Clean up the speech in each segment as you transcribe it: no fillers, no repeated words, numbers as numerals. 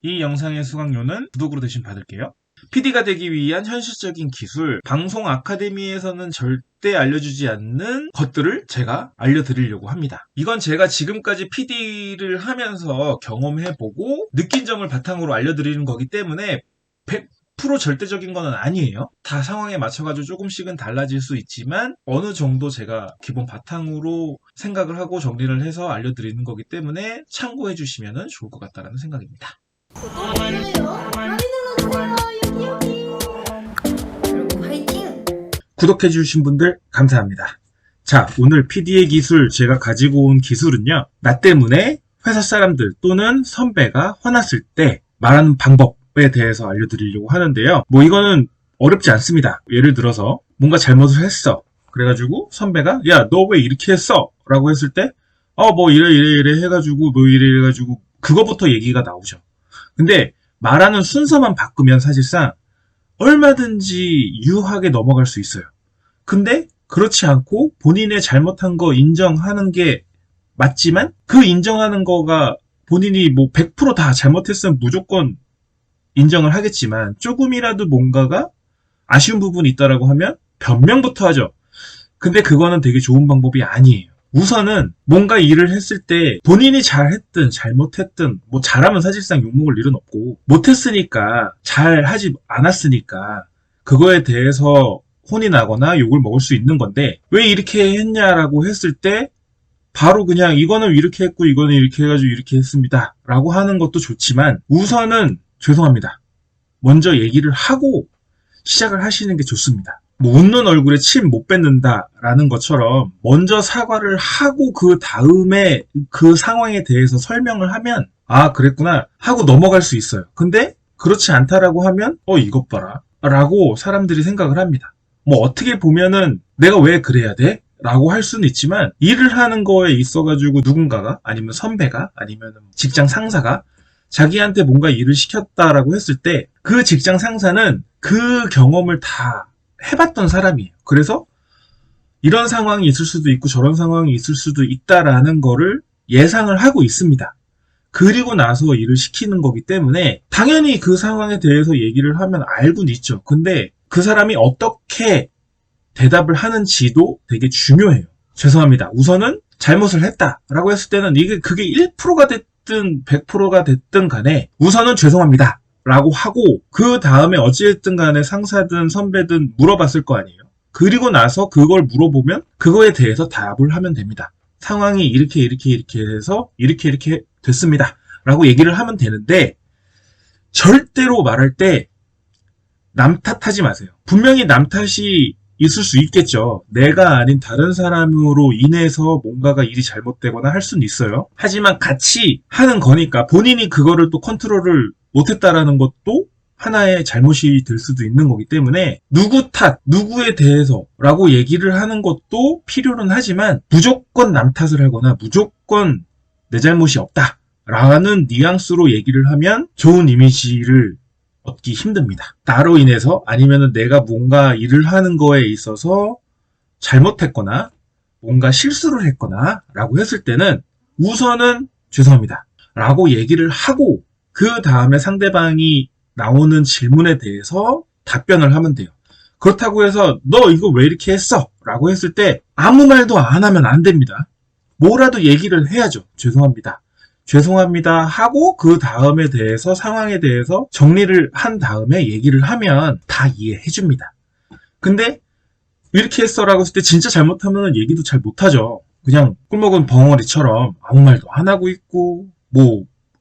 이 영상의 수강료는 구독으로 대신 받을게요. PD가 되기 위한 현실적인 기술, 방송 아카데미에서는 절대 알려주지 않는 것들을 제가 알려드리려고 합니다. 이건 제가 지금까지 PD를 하면서 경험해보고 느낀 점을 바탕으로 알려드리는 거기 때문에 100% 절대적인 건 아니에요. 다 상황에 맞춰가지고 조금씩은 달라질 수 있지만 어느 정도 제가 기본 바탕으로 생각을 하고 정리를 해서 알려드리는 거기 때문에 참고해 주시면 좋을 것 같다는 생각입니다. 많이 눌러주세요. 여기. 그리고 화이팅! 구독해주신 분들 감사합니다. 자, 오늘 PD의 기술, 제가 가지고 온 기술은요, 나 때문에 회사 사람들 또는 선배가 화났을 때 말하는 방법에 대해서 알려드리려고 하는데요. 이거는 어렵지 않습니다. 예를 들어서 뭔가 잘못을 했어. 그래가지고 선배가 야, 너 왜 이렇게 했어? 라고 했을 때 이래 해가지고 이래 해가지고 그거부터 얘기가 나오죠. 근데 말하는 순서만 바꾸면 사실상 얼마든지 유하게 넘어갈 수 있어요. 근데 그렇지 않고 본인의 잘못한 거 인정하는 게 맞지만 그 인정하는 거가 본인이 100% 다 잘못했으면 무조건 인정을 하겠지만 조금이라도 뭔가가 아쉬운 부분이 있다라고 하면 변명부터 하죠. 근데 그거는 되게 좋은 방법이 아니에요. 우선은 뭔가 일을 했을 때 본인이 잘했든 잘못했든 잘하면 사실상 욕먹을 일은 없고 못했으니까 잘하지 않았으니까 그거에 대해서 혼이 나거나 욕을 먹을 수 있는 건데 왜 이렇게 했냐라고 했을 때 바로 그냥 이거는 이렇게 했고 이거는 이렇게 해가지고 이렇게 했습니다 라고 하는 것도 좋지만 우선은 죄송합니다. 먼저 얘기를 하고 시작을 하시는 게 좋습니다. 웃는 얼굴에 침 못 뱉는다라는 것처럼 먼저 사과를 하고 그 다음에 그 상황에 대해서 설명을 하면 아 그랬구나 하고 넘어갈 수 있어요. 근데 그렇지 않다라고 하면 이것 봐라 라고 사람들이 생각을 합니다. 어떻게 보면은 내가 왜 그래야 돼? 라고 할 수는 있지만 일을 하는 거에 있어가지고 누군가가 아니면 선배가 아니면 직장 상사가 자기한테 뭔가 일을 시켰다라고 했을 때 그 직장 상사는 그 경험을 다 해봤던 사람이에요. 그래서 이런 상황이 있을 수도 있고 저런 상황이 있을 수도 있다라는 거를 예상을 하고 있습니다. 그리고 나서 일을 시키는 거기 때문에 당연히 그 상황에 대해서 얘기를 하면 알고는 있죠. 근데 그 사람이 어떻게 대답을 하는지도 되게 중요해요. 죄송합니다. 우선은 잘못을 했다라고 했을 때는 그게 1%가 됐든 100%가 됐든 간에 우선은 죄송합니다. 라고 하고 그 다음에 어찌됐든 간에 상사든 선배든 물어봤을 거 아니에요. 그리고 나서 그걸 물어보면 그거에 대해서 답을 하면 됩니다. 상황이 이렇게 해서 이렇게 됐습니다. 라고 얘기를 하면 되는데 절대로 말할 때 남 탓하지 마세요. 분명히 남 탓이 있을 수 있겠죠. 내가 아닌 다른 사람으로 인해서 뭔가가 일이 잘못되거나 할 수는 있어요. 하지만 같이 하는 거니까 본인이 그거를 또 컨트롤을 못했다라는 것도 하나의 잘못이 될 수도 있는 거기 때문에 누구 탓, 누구에 대해서 라고 얘기를 하는 것도 필요는 하지만 무조건 남 탓을 하거나 무조건 내 잘못이 없다 라는 뉘앙스로 얘기를 하면 좋은 이미지를 얻기 힘듭니다. 나로 인해서 아니면 내가 뭔가 일을 하는 거에 있어서 잘못했거나 뭔가 실수를 했거나 라고 했을 때는 우선은 죄송합니다 라고 얘기를 하고 그 다음에 상대방이 나오는 질문에 대해서 답변을 하면 돼요. 그렇다고 해서 너 이거 왜 이렇게 했어? 라고 했을 때 아무 말도 안 하면 안 됩니다. 뭐라도 얘기를 해야죠. 죄송합니다 하고 그 다음에 대해서 상황에 대해서 정리를 한 다음에 얘기를 하면 다 이해해 줍니다. 근데 이렇게 했어 라고 했을 때 진짜 잘못하면 얘기도 잘 못하죠. 그냥 꿀먹은 벙어리처럼 아무 말도 안 하고 있고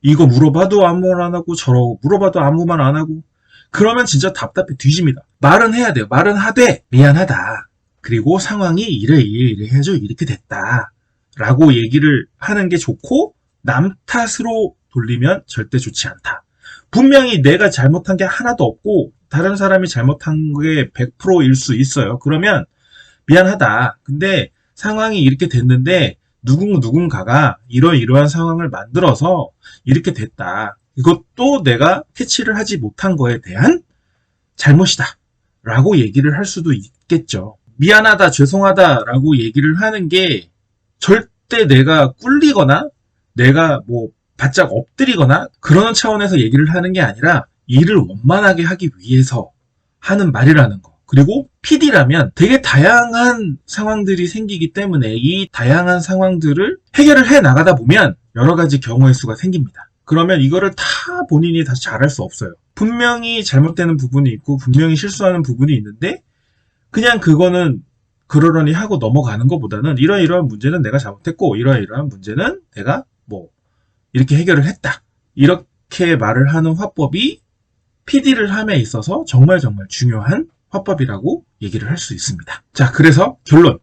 이거 물어봐도 아무 말 안 하고 저러고 물어봐도 아무 말 안 하고 그러면 진짜 답답해 뒤집니다. 말은 해야 돼요. 말은 하되 미안하다. 그리고 상황이 이래 해서 이렇게 됐다. 라고 얘기를 하는 게 좋고 남 탓으로 돌리면 절대 좋지 않다. 분명히 내가 잘못한 게 하나도 없고 다른 사람이 잘못한 게 100%일 수 있어요. 그러면 미안하다. 근데 상황이 이렇게 됐는데 누군가가 이러한 상황을 만들어서 이렇게 됐다. 이것도 내가 캐치를 하지 못한 거에 대한 잘못이다. 라고 얘기를 할 수도 있겠죠. 미안하다, 죄송하다 라고 얘기를 하는 게 절대 내가 꿀리거나 내가 바짝 엎드리거나 그러는 차원에서 얘기를 하는 게 아니라 일을 원만하게 하기 위해서 하는 말이라는 거. 그리고 PD라면 되게 다양한 상황들이 생기기 때문에 이 다양한 상황들을 해결을 해 나가다 보면 여러 가지 경우의 수가 생깁니다. 그러면 이거를 다 본인이 다시 잘할 수 없어요. 분명히 잘못되는 부분이 있고 분명히 실수하는 부분이 있는데 그냥 그거는 그러려니 하고 넘어가는 것보다는 이러이러한 문제는 내가 잘못했고 이러이러한 문제는 내가 뭐 이렇게 해결을 했다. 이렇게 말을 하는 화법이 PD를 함에 있어서 정말 중요한 화법이라고 얘기를 할 수 있습니다. 자, 그래서 결론.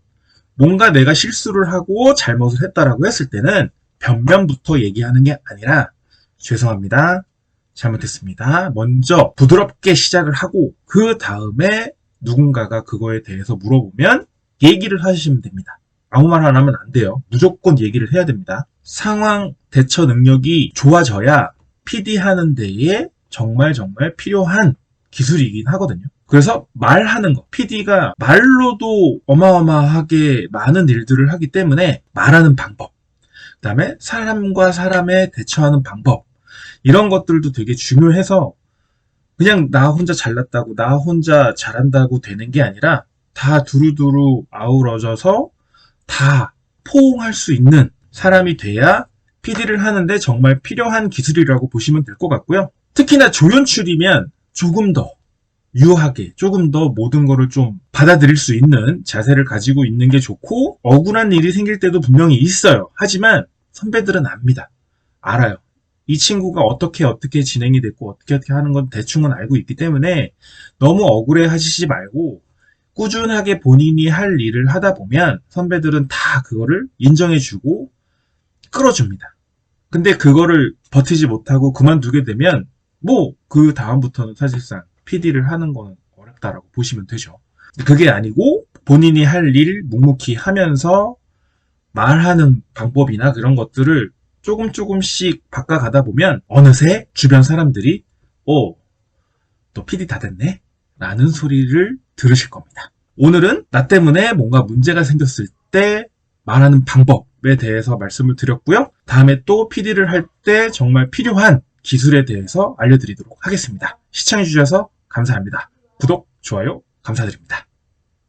뭔가 내가 실수를 하고 잘못을 했다라고 했을 때는 변명부터 얘기하는 게 아니라 죄송합니다. 잘못했습니다. 먼저 부드럽게 시작을 하고 그 다음에 누군가가 그거에 대해서 물어보면 얘기를 하시면 됩니다. 아무 말 안 하면 안 돼요. 무조건 얘기를 해야 됩니다. 상황 대처 능력이 좋아져야 PD 하는 데에 정말 필요한 기술이긴 하거든요. 그래서 말하는 거, PD가 말로도 어마어마하게 많은 일들을 하기 때문에 말하는 방법, 그 다음에 사람과 사람에 대처하는 방법, 이런 것들도 되게 중요해서 그냥 나 혼자 잘났다고, 나 혼자 잘한다고 되는 게 아니라 다 두루두루 아우러져서 다 포옹할 수 있는 사람이 돼야 PD를 하는데 정말 필요한 기술이라고 보시면 될 것 같고요. 특히나 조연출이면 조금 더 유하게, 조금 더 모든 거를 좀 받아들일 수 있는 자세를 가지고 있는 게 좋고, 억울한 일이 생길 때도 분명히 있어요. 하지만 선배들은 압니다. 알아요. 이 친구가 어떻게 진행이 됐고 어떻게 하는 건 대충은 알고 있기 때문에 너무 억울해 하시지 말고 꾸준하게 본인이 할 일을 하다 보면 선배들은 다 그거를 인정해주고 끌어줍니다. 근데 그거를 버티지 못하고 그만두게 되면 뭐 그 다음부터는 사실상 PD를 하는 건 어렵다라고 보시면 되죠. 그게 아니고 본인이 할 일 묵묵히 하면서 말하는 방법이나 그런 것들을 조금씩 바꿔가다 보면 어느새 주변 사람들이 너 PD 다 됐네? 라는 소리를 들으실 겁니다. 오늘은 나 때문에 뭔가 문제가 생겼을 때 말하는 방법에 대해서 말씀을 드렸고요. 다음에 또 PD를 할 때 정말 필요한 기술에 대해서 알려드리도록 하겠습니다. 시청해주셔서 감사합니다. 구독, 좋아요 감사드립니다.